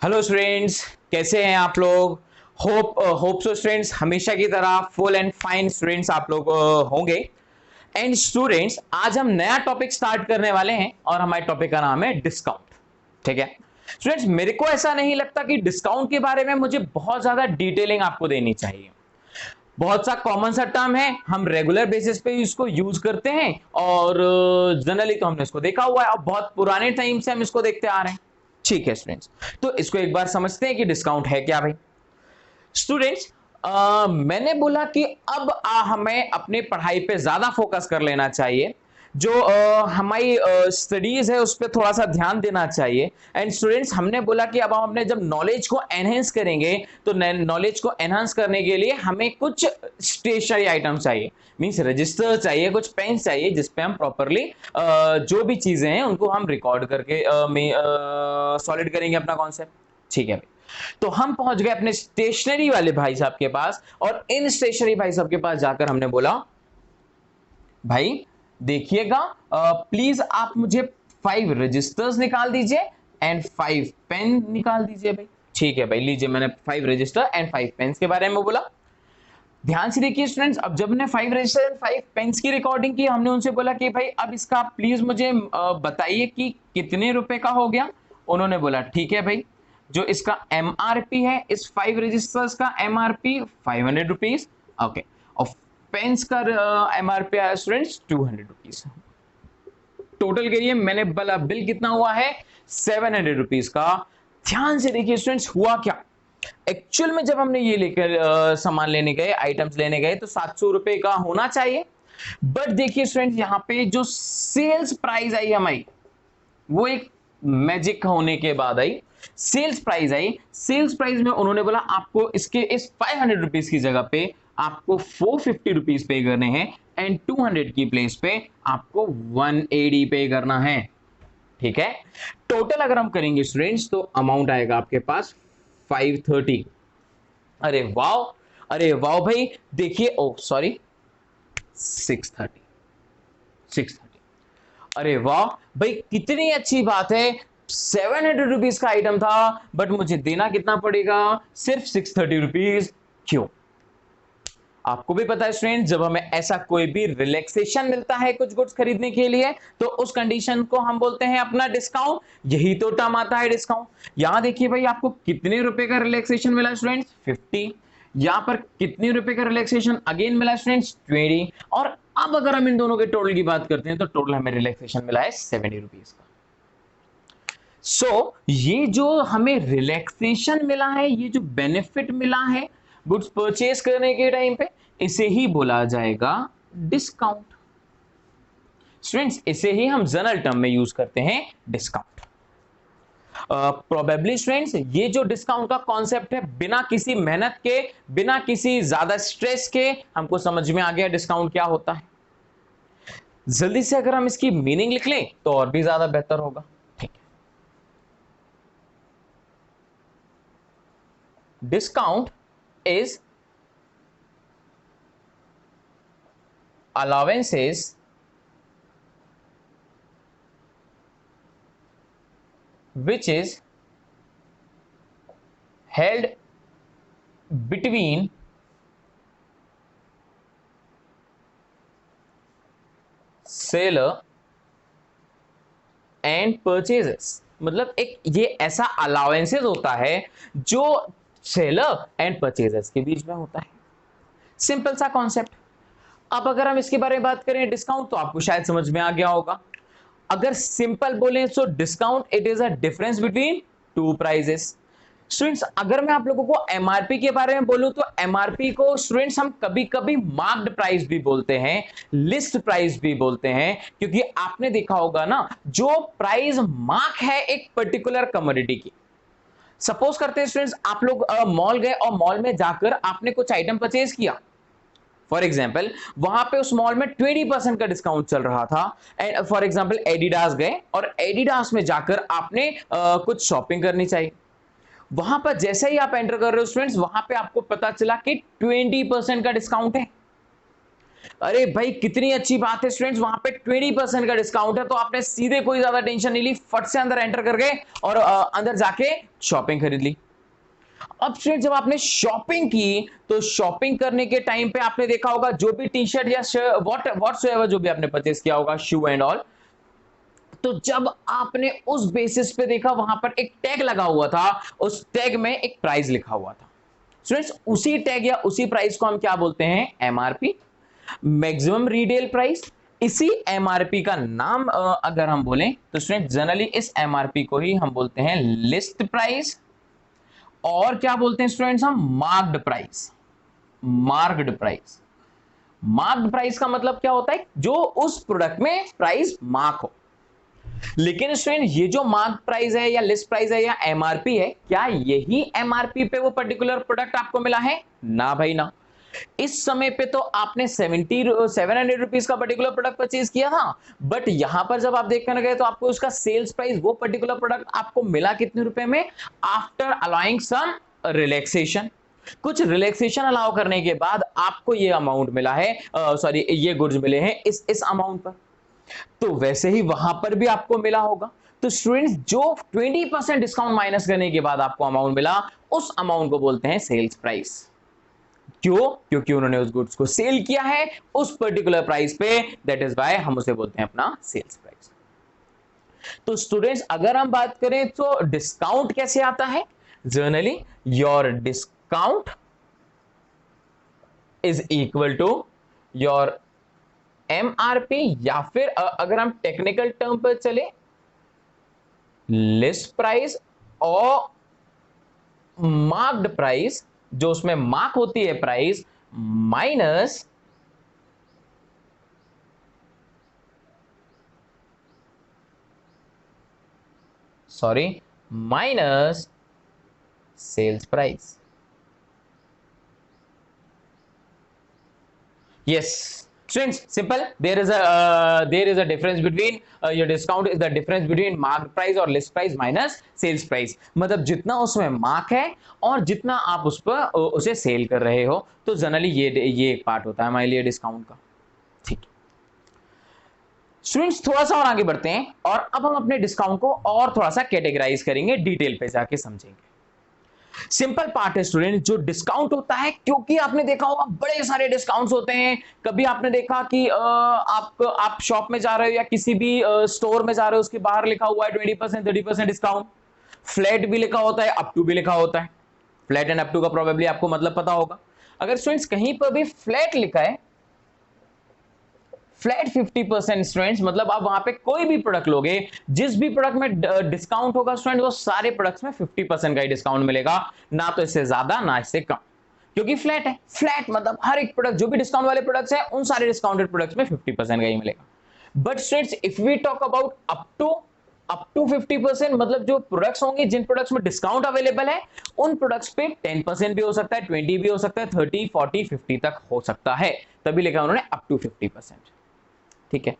Hello students, कैसे हैं आप लोग। होप सो स्टूडेंट्स, हमेशा की तरह फुल एंड फाइन स्टूडेंट्स आप लोग होंगे। एंड स्टूडेंट्स, आज हम नया टॉपिक स्टार्ट करने वाले हैं और हमारे टॉपिक का नाम है डिस्काउंट। ठीक है स्टूडेंट्स, मेरे को ऐसा नहीं लगता कि डिस्काउंट के बारे में मुझे बहुत ज्यादा डिटेलिंग आपको देनी चाहिए। बहुत सा कॉमन सा टर्म है, हम रेगुलर बेसिस पे इसको यूज करते हैं और जनरली तो हमने इसको देखा हुआ है और बहुत पुराने टाइम से हम इसको देखते आ रहे हैं। ठीक है स्टूडेंट्स, तो इसको एक बार समझते हैं कि डिस्काउंट है क्या भाई। स्टूडेंट्स, मैंने बोला कि अब हमें अपनी पढ़ाई पे ज्यादा फोकस कर लेना चाहिए। जो हमारी स्टडीज है उस पर थोड़ा सा ध्यान देना चाहिए। एंड स्टूडेंट्स, हमने बोला कि अब हम अपने जब नॉलेज को एनहेंस करेंगे तो नॉलेज को एनहांस करने के लिए हमें कुछ स्टेशनरी आइटम चाहिए, मींस रजिस्टर चाहिए, कुछ पेन चाहिए जिसपे हम प्रॉपरली जो भी चीजें हैं उनको हम रिकॉर्ड करके सॉलिड करेंगे अपना कॉन्सेप्ट। ठीक है भाई, तो हम पहुंच गए अपने स्टेशनरी वाले भाई साहब के पास और इन स्टेशनरी भाई साहब के पास जाकर हमने बोला, भाई देखिएगा, प्लीज आप मुझे 5 रजिस्टर्स निकाल दीजिए एंड 5 पेन निकाल दीजिए भाई। ठीक है भाई, लीजिए, मैंने 5 रजिस्टर एंड 5 पेन्स के बारे में बोला। ध्यान से देखिए स्टूडेंट्स, अब जब हमने 5 रजिस्टर एंड 5 पेन्स की रिकॉर्डिंग की, हमने उनसे बोला कि भाई अब इसका प्लीज मुझे बताइए कि कितने रुपए का हो गया। उन्होंने बोला ठीक है भाई, जो इसका एमआरपी है इस 5 रजिस्टर्स का एमआरपी 500 रुपीज। ओके, और पेन्स का एमआरपी आया स्टूडेंट्स 200 रुपीज। टोटल करिए, मैंने बोला बिल कितना हुआ है 700 रुपीज का। ध्यान से देखिए स्टूडेंट्स, हुआ क्या एक्चुअल में, जब हमने ये लेकर सामान लेने गए, आइटम्स लेने गए, तो 700 रुपए का होना चाहिए। बट देखिए स्टूडेंट्स, यहाँ पे जो सेल्स प्राइस आई हमारी, वो एक मैजिक होने के बाद आई। सेल्स प्राइस आई, सेल्स प्राइस में उन्होंने बोला आपको इसके इस 500 रुपीज की जगह पे आपको 450 रुपीज पे करने हैं एंड 200 की प्लेस पे आपको 180 पे करना है। ठीक है, टोटल अगर हम करेंगे स्टूडेंट्स तो अमाउंट आएगा आपके पास 530। अरे वाओ, अरे वाओ भाई, देखिए, ओ सॉरी 630, 630। अरे वाह भाई, कितनी अच्छी बात है। 700 रुपीज का आइटम था बट मुझे देना कितना पड़ेगा, सिर्फ 630 रुपीज। क्यों? आपको भी पता है स्टूडेंट, जब हमें ऐसा कोई भी रिलैक्सेशन मिलता है कुछ गुड्स खरीदने के लिए तो उस कंडीशन को हम बोलते हैं अपना डिस्काउंट। यही तो टर्म आता है डिस्काउंट। यहां देखिए भाई, आपको कितने रुपए का रिलैक्सेशन मिला स्टूडेंट्स, 50। यहां पर कितने रुपए का रिलैक्सेशन अगेन मिला स्टूडेंट्स, 20। और अब अगर हम इन दोनों के टोटल की बात करते हैं तो टोटल हमें रिलैक्सेशन मिला है 70 रुपीज का। ये जो हमें रिलैक्सेशन मिला है, ये जो बेनिफिट मिला है गुड्स परचेज करने के टाइम पे, इसे ही बोला जाएगा डिस्काउंट। स्टूडेंट्स, इसे ही हम जनरल टर्म में यूज करते हैं, डिस्काउंट। प्रोबेबली स्टूडेंट्स, ये जो डिस्काउंट का कॉन्सेप्ट है, बिना किसी मेहनत के, बिना किसी ज्यादा स्ट्रेस के हमको समझ में आ गया डिस्काउंट क्या होता है। जल्दी से अगर हम इसकी मीनिंग लिख लें तो और भी ज्यादा बेहतर होगा। Discount is allowances which is held between seller and purchasers। मतलब एक ये ऐसा अलाउंसेस होता है जो सेलर एंड परचेजर्स के बीच में होता है। सिंपल सा कॉन्सेप्ट। अब अगर हम इसके बारे में बात करें डिस्काउंट, तो आपको शायद समझ में आ गया होगा। अगर सिंपल बोले तो discount it is a difference between two prices. Students, अगर मैं आप लोगों को एमआरपी के बारे में बोलूं तो एमआरपी को स्टूडेंट्स हम कभी कभी मार्क्ड प्राइस भी बोलते हैं, लिस्ट प्राइस भी बोलते हैं, क्योंकि आपने देखा होगा ना, जो प्राइस मार्क है एक पर्टिकुलर कमोडिटी की। सपोज करते हैं स्टूडेंट्स, आप लोग मॉल गए और मॉल में जाकर आपने कुछ आइटम परचेज किया। फॉर एग्जाम्पल, वहां पे उस मॉल में 20% का डिस्काउंट चल रहा था। एंड फॉर एग्जाम्पल एडिडास गए और एडिडास में जाकर आपने कुछ शॉपिंग करनी चाहिए। वहां पर जैसे ही आप एंटर कर रहे हो स्टूडेंट्स, वहां पे आपको पता चला कि 20% का डिस्काउंट है। अरे भाई कितनी अच्छी बात है स्टूडेंट्स, वहां पे 20% का डिस्काउंट है, तो आपने सीधे कोई ज्यादा टेंशन नहीं ली, फट से अंदर एंटर कर गए और अंदर जाके शॉपिंग खरीद ली। अब स्टूडेंट जब आपने शॉपिंग की तो शॉपिंग करने के टाइम पे आपने देखा होगा जो भी टी शर्ट या व्हाटसोएवर जो भी आपने परचेस किया होगा, शू एंड ऑल, तो जब आपने उस बेसिस पे देखा वहां पर एक टैग लगा हुआ था, उस टैग में एक प्राइस लिखा हुआ था। स्टूडेंट्स उसी टैग या उसी प्राइस को हम क्या बोलते हैं? MRP, maximum retail price. इसी एमआरपी का नाम अगर हम बोलें तो स्टूडेंट जनरली इस एमआरपी को ही हम बोलते हैं लिस्ट प्राइस, और क्या बोलते हैं स्टूडेंट्स हम? Marked price. Marked price, marked price का मतलब क्या होता है? जो उस प्रोडक्ट में प्राइस मार्क हो। लेकिन स्टूडेंट ये जो मार्क प्राइस है या लिस्ट प्राइस है या एमआरपी है, क्या यही एमआरपी पे वो पर्टिकुलर प्रोडक्ट आपको मिला है? ना भाई ना। इस समय पे तो आपने 700 रुपीज का पर्टिकुलर प्रोडक्ट परचेज किया था, बट यहां पर जब आप देखने गए तो आपको उसका सेल्स प्राइस वो पर्टिकुलर प्रोडक्ट आपको मिला कितने रुपए में? After allowing some relaxation. कुछ रिलैक्सेशन अलाउ करने के बाद आपको ये अमाउंट मिला है, सॉरी ये गुड्स मिले हैं इस अमाउंट पर। तो वैसे ही वहां पर भी आपको मिला होगा। तो स्टूडेंट्स जो 20% डिस्काउंट माइनस करने के बाद आपको अमाउंट मिला, उस अमाउंट को बोलते हैं सेल्स प्राइस। क्यों? क्योंकि उन्होंने उस गुड्स को सेल किया है उस पर्टिकुलर प्राइस पे, दैट इज वाई हम उसे बोलते हैं अपना सेल्स प्राइस। तो स्टूडेंट्स अगर हम बात करें तो डिस्काउंट कैसे आता है? Generally your discount is equal to your MRP, या फिर अगर हम टेक्निकल टर्म पर चले, लिस्ट प्राइस और मार्क्ड प्राइस, जो उसमें मार्क होती है price, minus minus sales price. Yes students, simple. There is a difference between your discount is the difference between marked price और list price minus sales price। मतलब जितना उसमें mark है और जितना आप उस पर उसे सेल कर रहे हो, तो जनरली ये एक पार्ट होता है हमारे लिए डिस्काउंट का। ठीक है स्टूडेंट्स, थोड़ा सा और आगे बढ़ते हैं और अब हम अपने डिस्काउंट को और थोड़ा सा कैटेगराइज करेंगे, डिटेल पे जाके समझेंगे। सिंपल पार्ट है स्टूडेंट, जो डिस्काउंट होता है, क्योंकि आपने देखा होगा बड़े सारे डिस्काउंट्स होते हैं। कभी आपने देखा कि आप शॉप में जा रहे हो या किसी भी स्टोर में जा रहे हो, उसके बाहर लिखा हुआ है 20% 30% डिस्काउंट। फ्लैट भी लिखा होता है, अप टू भी लिखा होता है। फ्लैट एंड अप टू का प्रोबेबली आपको मतलब पता होगा। अगर स्टूडेंट्स कहीं पर भी फ्लैट लिखा है, फ्लैट 50% स्टूडेंट्स, मतलब आप वहां पे कोई भी प्रोडक्ट लोगे, जिस भी प्रोडक्ट में डिस्काउंट होगा स्टूडेंट, वो सारे प्रोडक्ट्स में 50% का ही डिस्काउंट मिलेगा, ना तो इससे ज्यादा ना इससे कम। क्योंकि फ्लैट है, फ्लैट मतलब हर एक प्रोडक्ट, जो भी डिस्काउंट वाले प्रोडक्ट्स हैं, उन सारे डिस्काउंटेड प्रोडक्ट्स में 50% का ही मिलेगा। But students if we talk about up to 50%, मतलब जो प्रोडक्ट्स होंगे, जिन प्रोडक्ट्स में डिस्काउंट अवेलेबल है, उन प्रोडक्ट्स पे 10% भी हो सकता है, 20 भी हो सकता है, 30 40 50 तक हो सकता है, तभी लिखा उन्होंने अप टू 50%। ठीक है,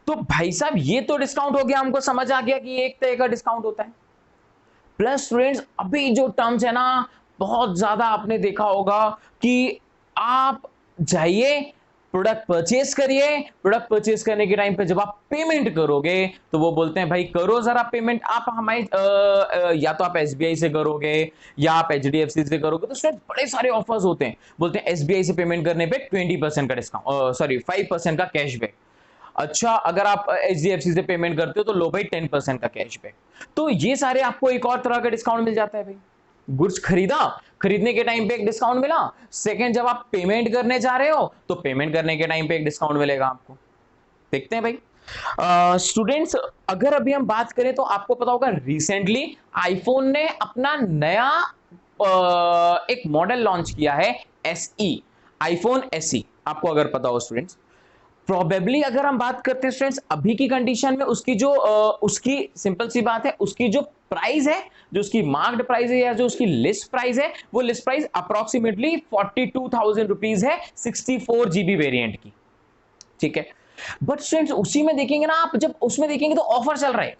तो भाई साहब ये तो डिस्काउंट हो गया, हमको समझ आ गया कि एक तरह का डिस्काउंट होता है। प्लस स्टूडेंट्स अभी जो टर्म्स है ना, बहुत ज्यादा आपने देखा होगा कि आप जाइए प्रोडक्ट परचेस करिए, प्रोडक्ट परचेस करने के टाइम पे जब आप पेमेंट करोगे तो वो बोलते हैं भाई करो जरा पेमेंट, आप हमारे या तो आप एसबीआई से करोगे या आप एचडीएफसी से करोगे, तो स्टूडेंट बड़े सारे ऑफर्स होते हैं। बोलते हैं एसबीआई से पेमेंट करने पे 20% का डिस्काउंट, सॉरी 5% का कैशबैक। अच्छा अगर आप एचडीएफसी से पेमेंट करते हो तो लो भाई 10% का कैशबैक। तो ये सारे आपको एक और तरह का डिस्काउंट मिल जाता है भाई। गुड्स खरीदा, खरीदने के टाइम पे एक डिस्काउंट मिला। सेकंड, जब आप पेमेंट करने जा रहे हो तो पेमेंट करने के टाइम पे एक डिस्काउंट मिलेगा आपको। देखते हैं भाई स्टूडेंट्स, अगर अभी हम बात करें तो आपको पता होगा रिसेंटली आईफोन ने अपना नया एक मॉडल लॉन्च किया है, एसई, आईफोन एसई। आपको अगर पता हो स्टूडेंट्स, प्रोबेबली अगर हम बात करते हैं स्टूडेंट्स अभी की कंडीशन में, उसकी जो उसकी सिंपल सी बात है, उसकी जो प्राइस है, जो उसकी मार्क्ड प्राइस है या जो उसकी लिस्ट प्राइस है, वो लिस्ट प्राइस अप्रोक्सीमेटली 42,000 रुपीज है 64 GB वेरिएंट की। ठीक है, बट स्टूडेंट्स उसी में देखेंगे ना आप, जब उसमें देखेंगे तो ऑफर चल रहा है।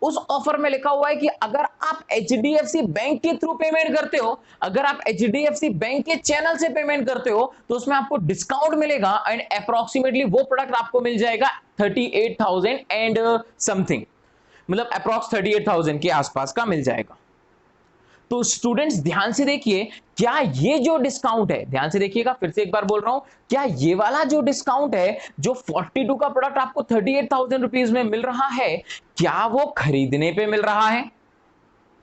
उस ऑफर में लिखा हुआ है कि अगर आप एचडीएफसी बैंक के थ्रू पेमेंट करते हो, अगर आप एचडीएफसी बैंक के चैनल से पेमेंट करते हो तो उसमें आपको डिस्काउंट मिलेगा एंड अप्रोक्सीमेटली वो प्रोडक्ट आपको मिल जाएगा 38,000 एंड समथिंग, मतलब अप्रोक्स 38,000 के आसपास का मिल जाएगा। तो स्टूडेंट्स ध्यान से देखिए, क्या ये जो डिस्काउंट है, ध्यान से देखिएगा, फिर से एक बार बोल रहा हूं, क्या ये वाला जो डिस्काउंट है जो 42 का प्रोडक्ट आपको 38,000 रुपीज में मिल रहा है, क्या वो खरीदने पे मिल रहा है?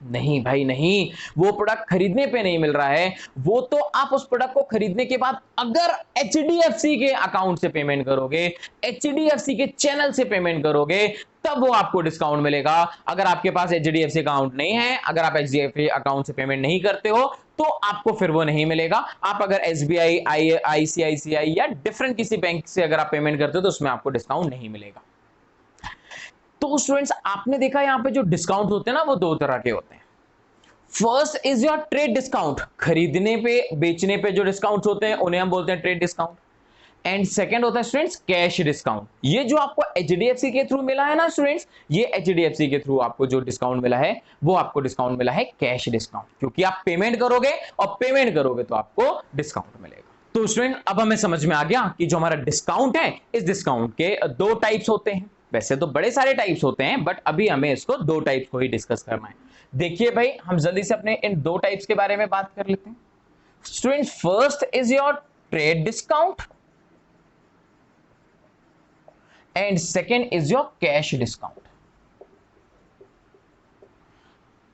नहीं भाई नहीं, वो प्रोडक्ट खरीदने पे नहीं मिल रहा है। वो तो आप उस प्रोडक्ट को खरीदने के बाद अगर एचडीएफसी के अकाउंट से पेमेंट करोगे, एचडीएफसी के चैनल से पेमेंट करोगे, तब वो आपको डिस्काउंट मिलेगा। अगर आपके पास एचडीएफसी अकाउंट नहीं है, अगर आप एचडीएफसी अकाउंट से पेमेंट नहीं करते हो, तो आपको फिर वो नहीं मिलेगा। आप अगर एसबीआई, आईसीआईसीआई या डिफरेंट किसी बैंक से अगर आप पेमेंट करते हो तो उसमें आपको डिस्काउंट नहीं मिलेगा। तो स्टूडेंट्स आपने देखा यहां पे जो डिस्काउंट होते हैं ना, वो दो तरह के होते हैं। First is your trade discount, खरीदने पे बेचने पे जो डिस्काउंट होते हैं उन्हें हम बोलते हैं ट्रेड डिस्काउंट। एंड सेकंड होता है स्टूडेंट्स कैश डिस्काउंट। ये जो आपको एचडीएफसी के थ्रू मिला है ना स्टूडेंट्स, ये एचडीएफसी के थ्रू आपको जो डिस्काउंट मिला है वो आपको डिस्काउंट मिला है कैश डिस्काउंट, क्योंकि आप पेमेंट करोगे और पेमेंट करोगे तो आपको डिस्काउंट मिलेगा। तो स्टूडेंट अब हमें समझ में आ गया कि जो हमारा डिस्काउंट है, इस डिस्काउंट के दो टाइप्स होते हैं। वैसे तो बड़े सारे टाइप्स होते हैं, बट अभी हमें इसको दो टाइप्स को ही डिस्कस करना है। देखिए भाई, हम जल्दी से अपने इन दो टाइप्स के बारे में बात कर लेते हैं। Student first is your trade discount and second is your cash discount.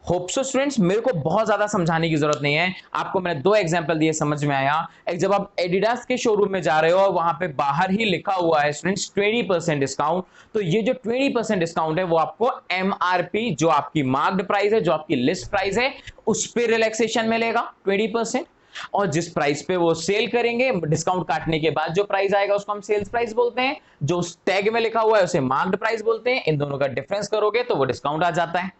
Hope so students मेरे को बहुत ज्यादा समझाने की जरूरत नहीं है, आपको मैंने दो एग्जांपल दिए, समझ में आया। एक जब आप एडिडास के शोरूम में जा रहे हो और वहां पे बाहर ही लिखा हुआ है स्टूडेंट्स 20% डिस्काउंट, तो ये जो 20% डिस्काउंट है वो आपको एमआरपी, जो आपकी मार्क्ड प्राइस है, जो आपकी लिस्ट प्राइस है, उस पर रिलैक्सेशन मिलेगा 20%। और जिस प्राइस पे वो सेल करेंगे, डिस्काउंट काटने के बाद जो प्राइस आएगा उसको हम सेल्स प्राइस बोलते हैं, जो उस टैग में लिखा हुआ है उसे मार्क्ड प्राइस बोलते हैं। इन दोनों का डिफरेंस करोगे तो वो डिस्काउंट आ जाता है।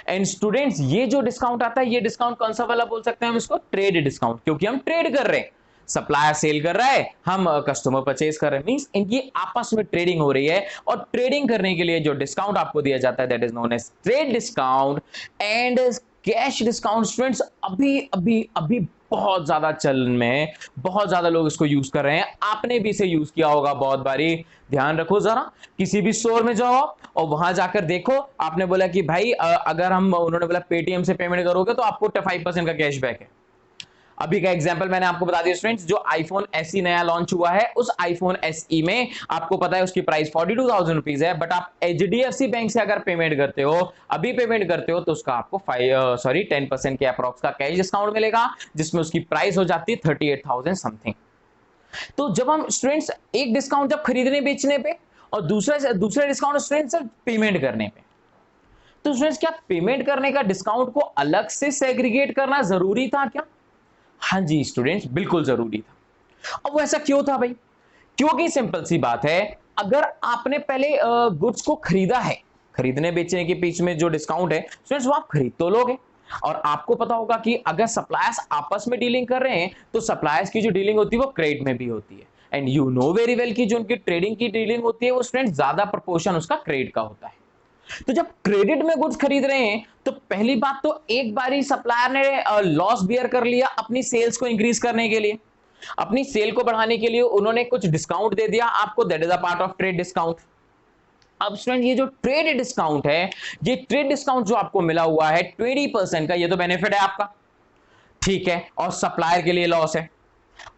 एंड स्टूडेंट्स ये जो डिस्काउंट आता है, ये डिस्काउंट कौन सा वाला बोल सकते हैं हम इसको? ट्रेड डिस्काउंट, क्योंकि हम ट्रेड कर रहे हैं, सप्लायर सेल कर रहा है, हम कस्टमर परचेज कर रहे हैं, मींस इनकी आपस में ट्रेडिंग हो रही है। और ट्रेडिंग करने के लिए जो डिस्काउंट आपको दिया जाता है that is known as trade discount. And cash discount students अभी अभी अभी बहुत ज्यादा चलन में है, बहुत ज्यादा लोग इसको यूज कर रहे हैं, आपने भी इसे यूज किया होगा बहुत बारी। ध्यान रखो जरा, किसी भी स्टोर में जाओ और वहां जाकर देखो, आपने बोला कि भाई अगर हम, उन्होंने बोला पेटीएम से पेमेंट करोगे तो आपको 5% का कैशबैक है। अभी का एग्जांपल मैंने आपको बता दिया स्टूडेंट्स, जो आईफोन एसई नया लॉन्च हुआ है, उस आईफोन एसई में आपको पता है उसकी प्राइस 42,000 रुपीज है, बट आप एचडीएफसी बैंक से अगर पेमेंट करते हो, अभी पेमेंट करते हो, तो उसका आपको 10% के अप्रॉक्स का कैश डिस्काउंट मिलेगा, जिसमें उसकी प्राइस हो जाती है 38,000 समथिंग। तो जब हम स्टूडेंट्स एक डिस्काउंट जब खरीदने बेचने पे और दूसरा डिस्काउंट स्टूडेंट्स पेमेंट करने पे, तो स्टूडेंट्स क्या पेमेंट करने का डिस्काउंट को अलग से सेग्रीगेट करना जरूरी था क्या? हाँ जी स्टूडेंट्स, बिल्कुल जरूरी था। अब वो ऐसा क्यों था भाई? क्योंकि सिंपल सी बात है, अगर आपने पहले गुड्स को खरीदा है, खरीदने बेचने के बीच में जो डिस्काउंट है स्टूडेंट्स वो आप खरीद तो लोगे। और आपको पता होगा कि अगर सप्लायर्स आपस में डीलिंग कर रहे हैं तो सप्लायर्स की जो डीलिंग होती है वो क्रेडिट में भी होती है। And you know very well कि जो उनकी ट्रेडिंग की डीलिंग होती है वो स्टूडेंट ज्यादा प्रोपोर्शन उसका क्रेडिट का होता है। तो जब क्रेडिट में गुड्स खरीद रहे हैं तो पहली बात तो एक बारी सप्लायर ने लॉस बियर कर लिया अपनी सेल्स को इंक्रीज करने के लिए, अपनी सेल को बढ़ाने के लिए उन्होंने कुछ डिस्काउंट दे दिया आपको, that is a part of trade discount. अब स्टूडेंट ये जो ट्रेड डिस्काउंट है, ये ट्रेड डिस्काउंट जो आपको मिला हुआ है 20% का, ये तो बेनिफिट है आपका, ठीक है, और सप्लायर के लिए लॉस है।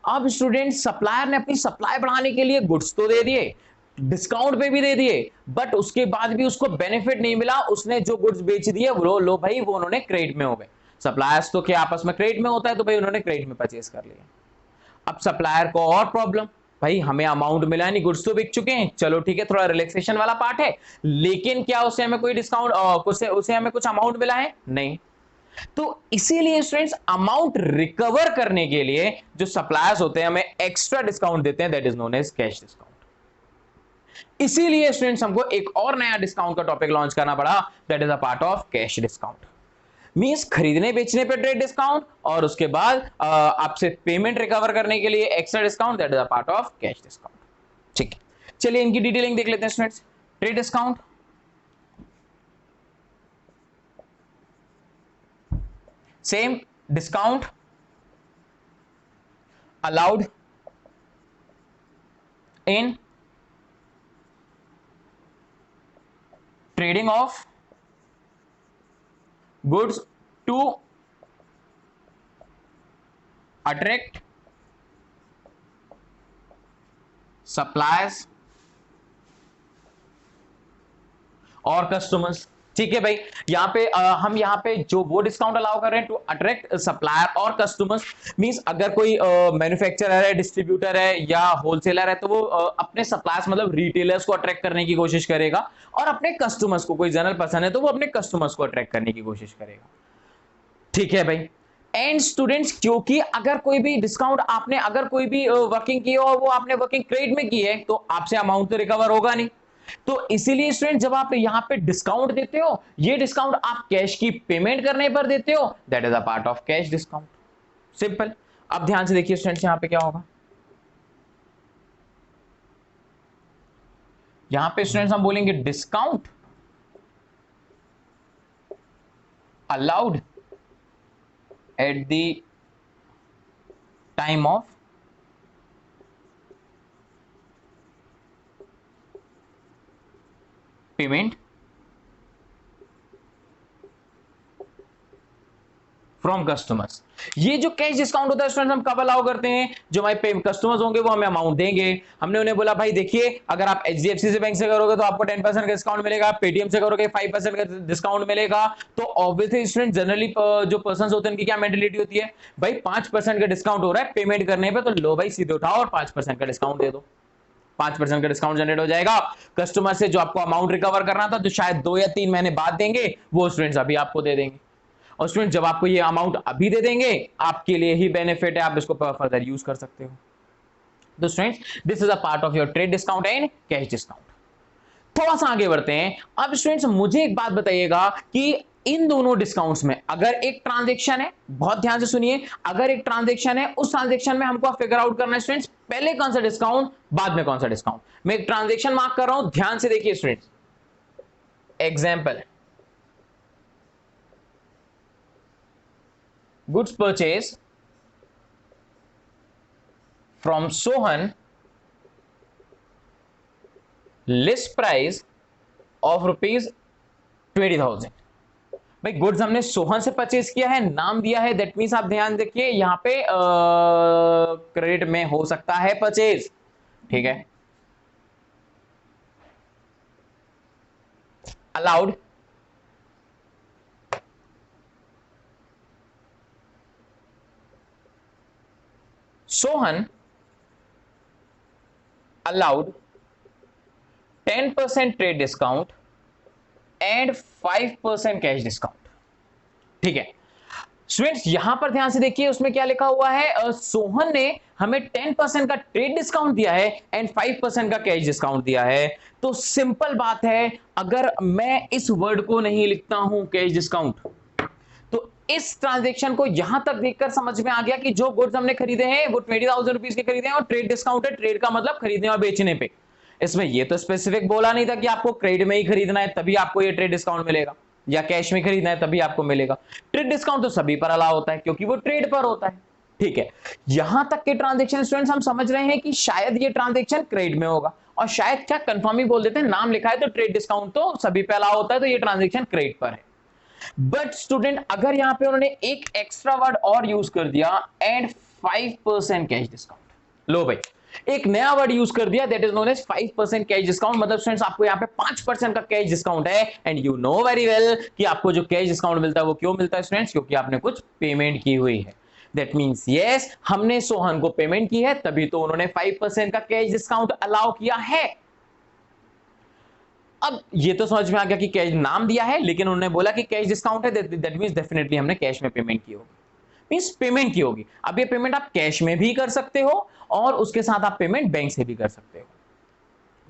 अब स्टूडेंट सप्लायर ने अपनी सप्लाई बढ़ाने के लिए गुड्स तो दे दिए, डिस्काउंट पे भी दे दिए, बट उसके बाद भी उसको बेनिफिट नहीं मिला, उसने जो गुड्स बेच दिए वो लो भाई वो उन्होंने क्रेडिट में हो गए। सप्लायर्स तो क्या आपस में क्रेडिट में होता है, तो भाई उन्होंने क्रेडिट में परचेज कर लिया। अब सप्लायर को और प्रॉब्लम, भाई हमें अमाउंट मिला नहीं, गुड्स तो बिक चुके हैं, चलो ठीक है थोड़ा रिलैक्सेशन वाला पार्ट है, लेकिन क्या उससे हमें कोई डिस्काउंट, उसे हमें कुछ अमाउंट मिला है? नहीं। तो इसीलिए स्टूडेंट्स अमाउंट रिकवर करने के लिए जो सप्लायर्स होते हैं हमें एक्स्ट्रा डिस्काउंट देते हैं, that is known as cash discount. इसीलिए स्टूडेंट्स हमको एक और नया डिस्काउंट का टॉपिक लॉन्च करना पड़ा, that is a part of cash discount. Means खरीदने बेचने पे ट्रेड डिस्काउंट और उसके बाद आपसे पेमेंट रिकवर करने के लिए extra discount, that is a part of cash discount. ठीक है, चलिए इनकी डिटेलिंग देख लेते हैं students. Trade discount, same discount allowed in trading of goods to attract suppliers और कस्टमर्स। ठीक है भाई, यहाँ पे हम यहाँ पे जो वो डिस्काउंट अलाउ कर रहे हैं टू अट्रैक्ट सप्लायर और कस्टमर्स, मींस अगर कोई मैन्युफैक्चरर है, डिस्ट्रीब्यूटर है या होलसेलर है, तो वो अपने सप्लायर्स मतलब रिटेलर्स को अट्रैक्ट करने की कोशिश करेगा, और अपने कस्टमर्स को, कोई जनरल पर्सन है तो वो अपने कस्टमर्स को अट्रैक्ट करने की कोशिश करेगा। ठीक है भाई। एंड स्टूडेंट्स, क्योंकि अगर कोई भी डिस्काउंट आपने, अगर कोई भी वर्किंग की हो और वो आपने वर्किंग क्रेडिट में की है, तो आपसे अमाउंट तो रिकवर होगा नहीं। तो इसीलिए स्टूडेंट जब आप यहां पे डिस्काउंट देते हो, ये डिस्काउंट आप कैश की पेमेंट करने पर देते हो, that is a part of cash discount. Simple. अब ध्यान से देखिए स्टूडेंट्स, यहां पे क्या होगा, यहां पे स्टूडेंट्स हम बोलेंगे discount allowed at the time of payment from customers. ये जो कैश डिस्काउंट होता है स्टूडेंट्स, हम कब अलाउ करते हैं, जो हमारे कस्टमर्स होंगे वो हमें अमाउंट देंगे, हमने उन्हें बोला भाई देखिए अगर आप एचडीएफसी से बैंक से करोगे तो आपको 10% का डिस्काउंट मिलेगा, पेटीएम से करोगे 5% का डिस्काउंट मिलेगा। तो ऑब्वियसली स्टूडेंट जनरली जो पर्सन होते हैं उनकी क्या मेंटेलिटी होती है, भाई 5% का डिस्काउंट हो रहा है पेमेंट करने पर, तो लो भाई सीधे उठाओ और 5% का डिस्काउंट दे दो। 5% का डिस्काउंट जनरेट हो जाएगा कस्टमर से, जो आपको अमाउंट रिकवर करना था, जो शायद 2 या 3 महीने बाद देंगे, वो स्टूडेंट्स अभी आपको दे देंगे। और स्टूडेंट जब आपको ये अमाउंट अभी दे देंगे, आपके लिए ही बेनिफिट है, आप इसको फर्दर यूज कर सकते हो। तो students this is a part of your trade discount and cash discount. थोड़ा सा आगे बढ़ते हैं। अब स्टूडेंट्स मुझे एक बात बताइएगा कि इन दोनों डिस्काउंट्स में अगर एक ट्रांजैक्शन है, बहुत ध्यान से सुनिए, अगर एक ट्रांजैक्शन है, उस ट्रांजैक्शन में हमको फिगर आउट करना है स्टूडेंट्स, पहले कौन सा डिस्काउंट, बाद में कौन सा डिस्काउंट। मैं एक ट्रांजैक्शन मार्क कर रहा हूं, ध्यान से देखिए students. Example, goods purchase from Sohan, list price of ₹20,000। भाई गुड्स हमने सोहन से परचेज किया है, नाम दिया है, दैट मींस आप ध्यान देखिए यहां पे क्रेडिट में हो सकता है परचेज। ठीक है, allowed Sohan allowed 10% trade discount and 5% cash discount. ठीक है स्टूडेंट्स, यहां पर ध्यान से देखिए उसमें क्या लिखा हुआ है, सोहन ने हमें 10% का ट्रेड डिस्काउंट दिया है एंड 5% का कैश डिस्काउंट दिया है। तो सिंपल बात है, अगर मैं इस वर्ड को नहीं लिखता हूं कैश डिस्काउंट, तो इस ट्रांजैक्शन को यहां तक देखकर समझ में आ गया कि जो गुड्स हमने खरीदे हैं वो 20,000 रुपीज के खरीदे हैं और ट्रेड डिस्काउंट है, ट्रेड का मतलब खरीदने और बेचने पे। इसमें ये तो स्पेसिफिक बोला नहीं था कि आपको क्रेडिट में ही खरीदना है तभी आपको ये ट्रेड डिस्काउंट मिलेगा, या कैश में खरीदना है तभी आपको मिलेगा। ट्रेड डिस्काउंट तो सभी पर अलाउ होता है क्योंकि वो ट्रेड पर होता है। ठीक है, यहां तक के ट्रांजैक्शन स्टूडेंट्स हम समझ रहे हैं कि शायद ये ट्रांजैक्शन क्रेडिट में होगा, और शायद क्या कंफर्म ही बोल देते हैं, नाम लिखा है तो ट्रेड डिस्काउंट तो सभी पे अलाउ होता है, तो ये ट्रांजैक्शन क्रेडिट पर है। बट स्टूडेंट अगर यहां पे उन्होंने एक एक्स्ट्रा वर्ड और यूज कर दिया, एंड 5% कैश डिस्काउंट, लो भाई एक नया वर्ड यूज कर दिया, that is known as 5% cash discount. मतलब स्टूडेंट्स आपको यहां पे 5% का कैश डिस्काउंट है, and you know very well कि आपको जो कैश डिस्काउंट मिलता है वो क्यों मिलता है स्टूडेंट्स, क्योंकि आपने कुछ पेमेंट की हुई है। दैट मींस यस, हमने सोहन को पेमेंट की है तभी तो उन्होंने 5% का कैश डिस्काउंट अलाउ किया है। अब ये तो समझ में आ गया कि कैश नाम दिया है, लेकिन उन्होंने बोला कि कैश डिस्काउंट है, दैट मींस डेफिनेटली हमने कैश में पेमेंट की होगी, मींस पेमेंट की होगी। अब ये पेमेंट आप कैश में भी कर सकते हो और उसके साथ आप पेमेंट बैंक से भी कर सकते हो।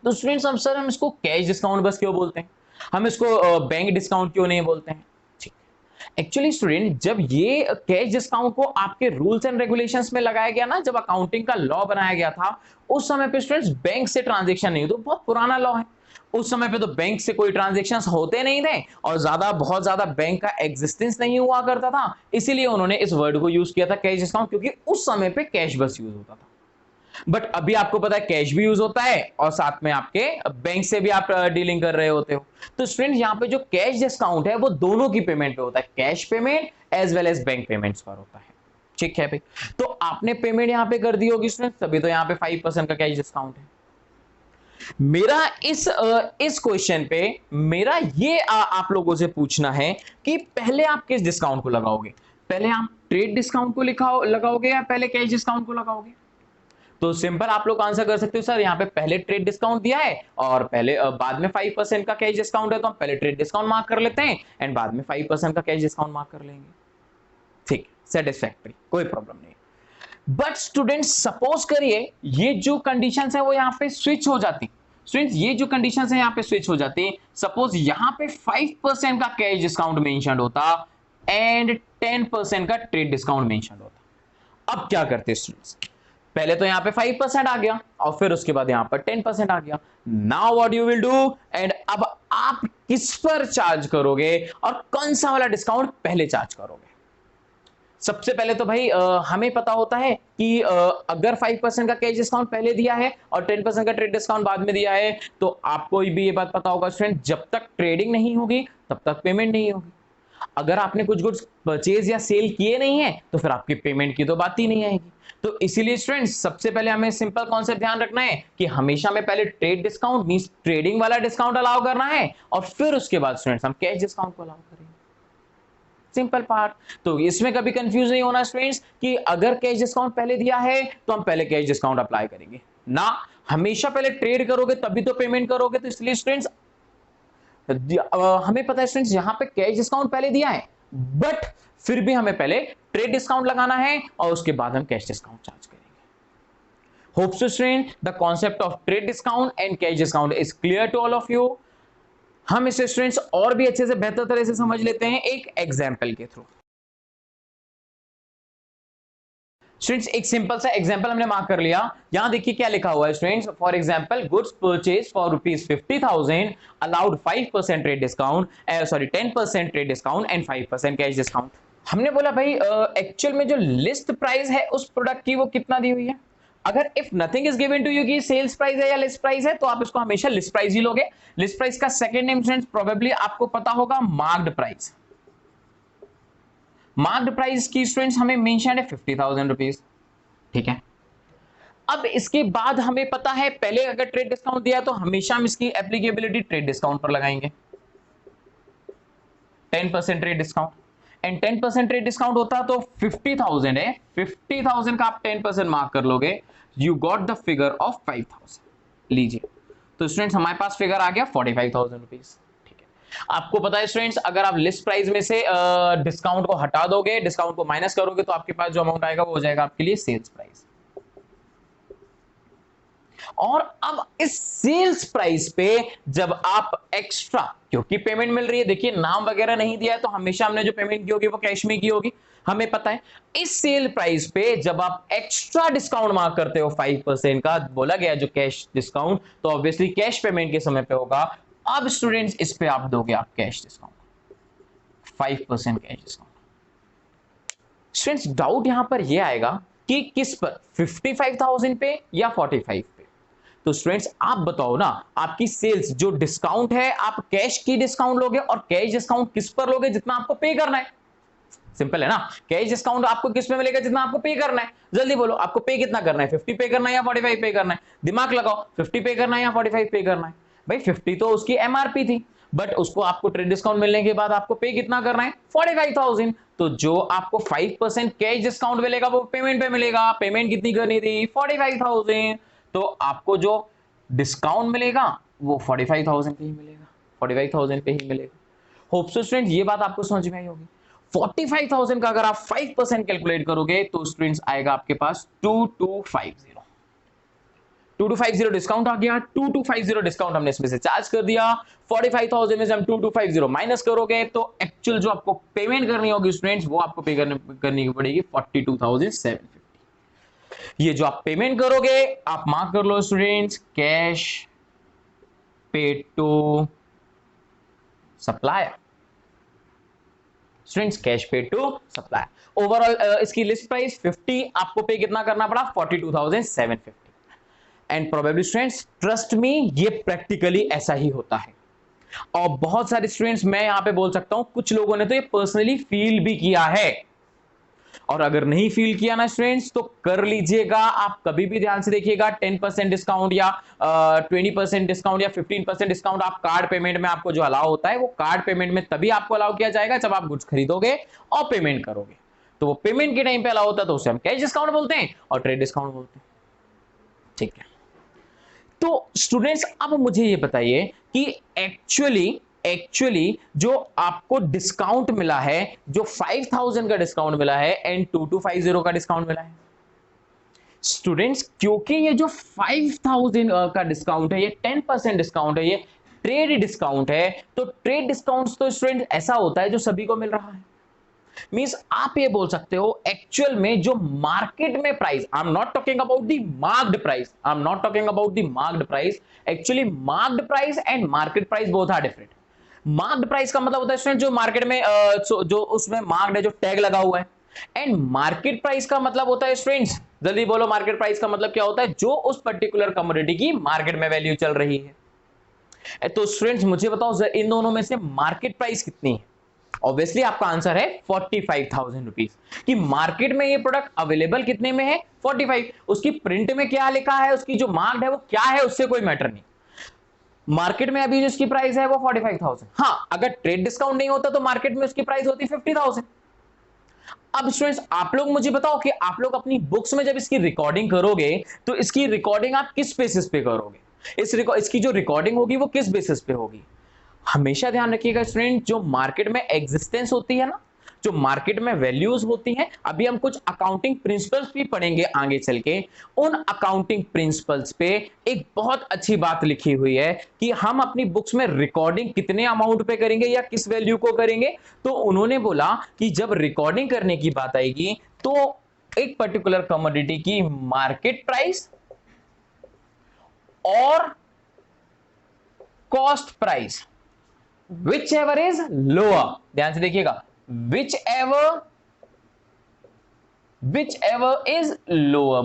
तो स्टूडेंट्स हम सर हम इसको कैश डिस्काउंट बस क्यों बोलते हैं, हम इसको बैंक डिस्काउंट क्यों नहीं बोलते हैं। ठीक, एक्चुअली स्टूडेंट, जब ये कैश डिस्काउंट को आपके रूल्स एंड रेगुलेशंस में लगाया गया ना, जब अकाउंटिंग का लॉ बनाया गया था, उस समय पे स्टूडेंट्स बैंक से ट्रांजैक्शन नहीं, तो बहुत पुराना लॉ है। उस समय पे तो बैंक से कोई ट्रांजैक्शंस होते नहीं थे और बहुत ज्यादा बैंक का एग्जिस्टेंस नहीं हुआ करता था, इसीलिए उन्होंने इस वर्ड को यूज किया था कैश डिस्काउंट, क्योंकि उस समय पे कैश बस यूज होता था। बट अभी आपको पता है कैश भी यूज होता है और साथ में आपके बैंक से भी आप डीलिंग कर रहे होते हो। तो स्टूडेंट, यहाँ पे जो कैश डिस्काउंट है वो दोनों की पेमेंट पे होता है, cash payment as well as bank payments पर होता है। ठीक है भाई, तो आपने पेमेंट यहाँ पे कर दी होगी स्टूडेंट, तभी तो यहाँ पे 5% का कैश डिस्काउंट है। मेरा इस क्वेश्चन पे मेरा ये आप लोगों से पूछना है कि पहले आप किस डिस्काउंट को लगाओगे, पहले आप ट्रेड डिस्काउंट को लगाओगे या पहले कैश डिस्काउंट को लगाओगे? तो सिंपल आप लोग आंसर कर सकते हो, सर यहाँ पे पहले ट्रेड डिस्काउंट दिया है और पहले बाद में 5% का कैश डिस्काउंट है, तो हम पहले ट्रेड डिस्काउंट मार्क कर लेते हैं एंड बाद में 5% का कैश डिस्काउंट मार्क कर लेंगे। ठीक, सेटिस्फैक्टरी, कोई प्रॉब्लम नहीं। बट स्टूडेंट, सपोज करिए ये जो कंडीशंस है वो यहाँ पे स्विच हो जाती। स्टूडेंट्स, ये जो कंडीशंस है यहाँ पे स्विच हो जाती है। सपोज यहाँ पे 5% का कैश डिस्काउंट मेंशन होता एंड 10% का ट्रेड डिस्काउंट मेंशन होता। अब क्या करते स्टूडेंट्स, पहले तो यहाँ पे 5% आ गया और फिर उसके बाद यहाँ पर 10% आ गया। Now what you will do, and अब आप किस पर चार्ज करोगे और कौन सा वाला डिस्काउंट पहले चार्ज करोगे? सबसे पहले तो भाई हमें पता होता है कि अगर 5% का कैश डिस्काउंट पहले दिया है और 10% का ट्रेड डिस्काउंट बाद में दिया है, तो आपको भी ये बात पता होगा स्टूडेंट, जब तक ट्रेडिंग नहीं होगी तब तक पेमेंट नहीं होगी। अगर आपने कुछ गुड्स परचेज या सेल किए नहीं है तो फिर आपकी पेमेंट की तो बात ही नहीं आएगी। तो इसीलिए स्टूडेंट्स, सबसे पहले हमें सिंपल कॉन्सेप्ट ध्यान रखना है कि हमेशा में पहले ट्रेड डिस्काउंट मींस ट्रेडिंग वाला डिस्काउंट अलाउ करना है और फिर उसके बाद स्टूडेंट्स हम कैश डिस्काउंट को अलाउ करेंगे। Simple part. तो इसमें कभी कंफ्यूज नहीं होना स्टूडेंट्स कि अगर कैश डिस्काउंट पहले दिया है तो हम पहले कैश डिस्काउंट अप्लाई करेंगे ना, हमेशा पहले ट्रेड करोगे तभी तो पेमेंट करोगे। तो इसलिए स्टूडेंट्स, हमें पता है स्टूडेंट्स यहाँ पे कैश डिस्काउंट पहले दिया है, बट फिर भी हमें पहले ट्रेड डिस्काउंट लगाना है और उसके बाद हम कैश डिस्काउंट चार्ज करेंगे। Hope so student, the concept of trade discount and cash discount is clear to all of you. हम इसे स्टूडेंट्स और भी अच्छे से बेहतर तरह से समझ लेते हैं एक एग्जाम्पल के थ्रू। स्टूडेंट्स, एक सिंपल सा एग्जांपल हमने मार्क कर लिया। यहां देखिए क्या लिखा हुआ है students, for example goods purchase for ₹50,000 allowed 5% trade discount, sorry 10% trade discount and 5% cash discount. हमने बोला भाई एक्चुअल में जो लिस्ट प्राइस है उस प्रोडक्ट की वो कितना दी हुई है। अगर if nothing is given to you कि सेल्स प्राइस है या लिस्ट प्राइस है, तो आप इसको हमेशा लिस्ट प्राइस ही लोगे। लिस्ट प्राइस का सेकंड नेम स्टूडेंट्स प्रोबेबली आपको पता होगा मार्क्ड प्राइस। मार्क्ड प्राइस की स्टूडेंट्स हमें मेंशन है 50,000 रुपीज। ठीक है, अब इसके बाद हमें पता है पहले अगर ट्रेड डिस्काउंट दिया तो हमेशा हम इसकी एप्लीकेबिलिटी ट्रेड डिस्काउंट पर लगाएंगे, 10% trade discount and 10% trade discount होता तो 50,000 है, 50,000 का आप 10% मार्क कर लोगे, you got the figure of 5,000। लीजिए, तो स्टूडेंट्स हमारे पास फिगर आ गया 45,000 रुपीज। आपको पता है स्टूडेंट्स, अगर आप लिस्ट प्राइस में से डिस्काउंट को हटा दोगे, डिस्काउंट को माइनस करोगे, तो आपके पास जो अमाउंट आएगा वो हो जाएगा आपके लिए सेल्स प्राइस। और अब इस सेल्स प्राइस पे जब आप एक्स्ट्रा, क्योंकि पेमेंट मिल रही है, देखिए नाम वगैरह नहीं दिया है तो हमेशा हमने जो पेमेंट की होगी वो कैश में की होगी, हमें पता है। इस सेल प्राइस पे जब आप एक्स्ट्रा डिस्काउंट मार्क करते हो 5% का, बोला गया जो कैश डिस्काउंट, तो ऑब्वियसली कैश पेमेंट के समय पे होगा। अब स्टूडेंट्स इस पे आप दोगे आप cash discount, 5% cash discount. Students, doubt यहां पर यह आएगा कि किस पर, 55,000 पे या 45 पे। तो स्टूडेंट्स आप बताओ ना, आपकी सेल्स जो डिस्काउंट है आप कैश की डिस्काउंट लोगे और कैश डिस्काउंट किस पर लोगे, जितना आपको पे करना है। सिंपल है ना, कैश डिस्काउंट आपको किस में मिलेगा, जितना आपको पे करना है। जल्दी बोलो, आपको पे कितना करना है, 50 पे करना है या 45 पे करना है? दिमाग लगाओ, 50 पे करना है या 45 पे करना है? भाई 50 तो उसकी एमआरपी थी, बट उसको आपको ट्रेड डिस्काउंट मिलने के बाद आपको पे कितना करना है, 45,000। तो जो आपको 5% कैश डिस्काउंट मिलेगा वो पेमेंट पे मिलेगा। पेमेंट कितनी करनी थी, 45,000। तो आपको जो डिस्काउंट मिलेगा वो 45,000 पे ही मिलेगा, 45,000 पे ही मिलेगा। होप सो स्टूडेंट ये बात आपको समझ में आई होगी। 45,000 का अगर आप 5% कैलकुलेट करोगे तो स्टूडेंट्स आएगा आपके पास 2250। 2250 डिस्काउंट आ गया, 2250 डिस्काउंट हमने इसमें से चार्ज कर दिया, 45,000 में से हम 2250 माइनस करोगे तो एक्चुअल जो आपको पेमेंट करनी होगी स्टूडेंट्स वो आपको पे करनी पड़ेगी 42,750। ये जो आप पेमेंट करोगे आप मार्क कर लो students, cash paid to supplier. Students cash paid to supplier. Overall इसकी लिस्ट प्राइस 50, आपको पे कितना करना पड़ा 42,750। And probably students trust me ये प्रैक्टिकली ऐसा ही होता है। और बहुत सारे स्टूडेंट्स मैं यहां पे बोल सकता हूं कुछ लोगों ने तो ये पर्सनली फील भी किया है, और अगर नहीं फील किया ना स्टूडेंट्स तो कर लीजिएगा। आप कभी भी ध्यान से देखिएगा 10% डिस्काउंट या 20% डिस्काउंट या 15% डिस्काउंट आप कार्ड पेमेंट में आपको जो अलाउ होता है वो कार्ड पेमेंट में तभी आपको अलाउ किया जाएगा जब आप गुड्स खरीदोगे और पेमेंट करोगे। तो वो पेमेंट के टाइम पे अलाउ होता है तो उसे हम कैश डिस्काउंट बोलते हैं और ट्रेड डिस्काउंट बोलते हैं। ठीक है, तो स्टूडेंट्स अब मुझे ये बताइए कि एक्चुअली जो आपको डिस्काउंट मिला है, जो 5,000 का डिस्काउंट मिला है एंड 2250 का डिस्काउंट मिला है स्टूडेंट्स, क्योंकि ये जो 5,000 का डिस्काउंट है ये 10% डिस्काउंट है, ये ट्रेड डिस्काउंट है। तो ट्रेड डिस्काउंट तो स्टूडेंट ऐसा होता है जो सभी को मिल रहा है। मींस आप ये बोल सकते हो एक्चुअल में जो मार्केट में price, I am not talking about the marked price, I am not talking about the marked price, actually marked price and market price both are different. Marked price का मतलब होता है स्टूडेंट जो market में जो उसमें marked है, जो टैग लगा हुआ है। एंड मार्केट प्राइस का मतलब होता है स्टूडेंट्स, जल्दी बोलो मार्केट प्राइस का मतलब क्या होता है, जो उस पर्टिकुलर कमोडिटी की मार्केट में वैल्यू चल रही है। तो स्टूडेंट्स मुझे बताओ इन दोनों में से मार्केट प्राइस कितनी है। ऑब्वियसली आपका आंसर है 45,000 रुपीज, कि मार्केट में ये प्रोडक्ट अवेलेबल कितने में है 45। उसकी प्रिंट में क्या लिखा है, उसकी जो मार्क्ड है वो क्या है, उससे कोई मैटर नहीं। मार्केट में अभी जो इसकी प्राइस है वो 45,000। हाँ, अगर ट्रेड डिस्काउंट नहीं होता तो मार्केट में उसकी प्राइस होती 50,000। अब स्टूडेंट्स आप लोग मुझे बताओ कि आप लोग अपनी बुक्स में जब इसकी रिकॉर्डिंग करोगे तो इसकी रिकॉर्डिंग आप किस बेसिस पे करोगे, इसकी जो रिकॉर्डिंग होगी वो किस बेसिस पे होगी। हमेशा ध्यान रखिएगा स्टूडेंट, जो मार्केट में एग्जिस्टेंस होती है ना, जो मार्केट में वैल्यूज होती हैं, अभी हम कुछ अकाउंटिंग प्रिंसिपल्स भी पढ़ेंगे आगे चल के। उन अकाउंटिंग प्रिंसिपल्स पे एक बहुत अच्छी बात लिखी हुई है कि हम अपनी बुक्स में रिकॉर्डिंग कितने अमाउंट पे करेंगे या किस वैल्यू को करेंगे। तो उन्होंने बोला कि जब रिकॉर्डिंग करने की बात आएगी तो एक पर्टिकुलर कमोडिटी की मार्केट प्राइस और cost price whichever is lower, ध्यान से देखिएगा, whichever is lower